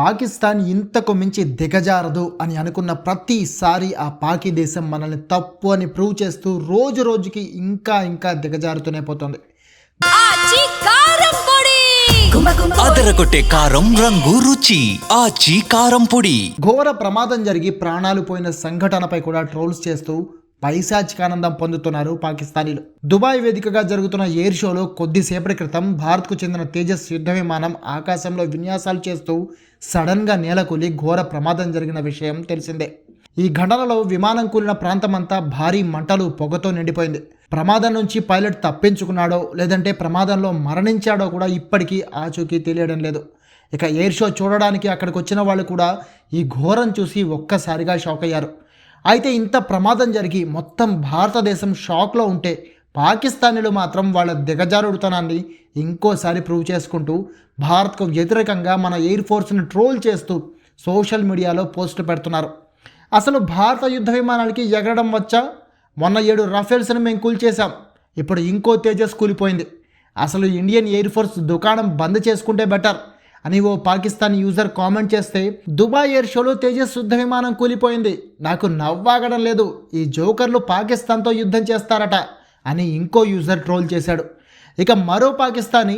పాకిస్తాన్ ఇంతకు మించి దిగజారదు అని అనుకున్న ప్రతిసారి ఆ పాకి దేశం మనల్ని తప్పు అని ప్రూవ్ చేస్తూ రోజు రోజుకి ఇంకా ఇంకా దిగజారుతూనే పోతుంది. అదరగొట్టే కారం రంగు రుచి ఆచి కారం పొడి. ఘోర ప్రమాదం జరిగి ప్రాణాలు పోయిన సంఘటనపై కూడా ట్రోల్స్ చేస్తూ పైశాచికానందం పొందుతున్నారు పాకిస్తానీలు. దుబాయ్ వేదికగా జరుగుతున్న ఎయిర్ షోలో కొద్దిసేపటి క్రితం భారత్కు చెందిన తేజస్ యుద్ధ విమానం ఆకాశంలో విన్యాసాలు చేస్తూ సడన్గా నేలకూలి ఘోర ప్రమాదం జరిగిన విషయం తెలిసిందే. ఈ ఘటనలో విమానం కూలిన ప్రాంతమంతా భారీ మంటలు పొగతో నిండిపోయింది. ప్రమాదం నుంచి పైలట్ తప్పించుకున్నాడో లేదంటే ప్రమాదంలో మరణించాడో కూడా ఇప్పటికీ ఆచూకీ తెలియడం లేదు. ఇక ఎయిర్ షో చూడడానికి అక్కడికి వచ్చిన వాళ్ళు కూడా ఈ ఘోరం చూసి ఒక్కసారిగా షాక్ అయ్యారు. అయితే ఇంత ప్రమాదం జరిగి మొత్తం భారతదేశం షాక్లో ఉంటే పాకిస్తానీలు మాత్రం వాళ్ళ దిగజారుడుతనాన్ని ఇంకోసారి ప్రూవ్ చేసుకుంటూ భారత్కు వ్యతిరేకంగా మన ఎయిర్ ఫోర్స్ని ట్రోల్ చేస్తూ సోషల్ మీడియాలో పోస్టులు పెడుతున్నారు. అసలు భారత యుద్ధ విమానాలకి ఎగరడం వచ్చా? మొన్న 7 రఫేల్స్ని మేము కూల్చేశాం, ఇప్పుడు ఇంకో తేజస్ కూలిపోయింది. అసలు ఇండియన్ ఎయిర్ ఫోర్స్ దుకాణం బంద్ చేసుకుంటే బెటర్ అని ఓ పాకిస్తానీ యూజర్ కామెంట్ చేస్తే, దుబాయ్ ఎయిర్ షోలో తేజస్ యుద్ధ విమానం కూలిపోయింది, నాకు నవ్వాగడం లేదు, ఈ జోకర్లు పాకిస్తాన్తో యుద్ధం చేస్తారట అని ఇంకో యూజర్ ట్రోల్ చేశాడు. ఇక మరో పాకిస్తానీ,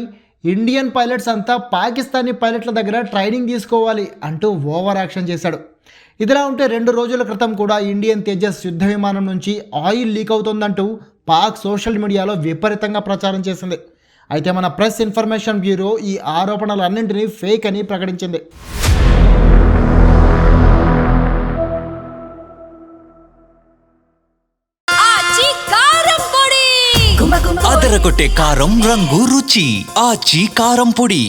ఇండియన్ పైలట్స్ అంతా పాకిస్తానీ పైలట్ల దగ్గర ట్రైనింగ్ తీసుకోవాలి అంటూ ఓవర్ యాక్షన్ చేశాడు. ఇదిలా ఉంటే 2 రోజుల క్రితం కూడా ఇండియన్ తేజస్ యుద్ధ విమానం నుంచి ఆయిల్ లీక్ అవుతుందంటూ పాక్ సోషల్ మీడియాలో విపరీతంగా ప్రచారం చేసింది. అయితే మన ప్రెస్ ఇన్ఫర్మేషన్ బ్యూరో ఈ ఆరోపణలన్నింటినీ ఫేక్ అని ప్రకటించింది. అదరగొట్టే కారం రంగు రుచి ఆచి కారం పొడి.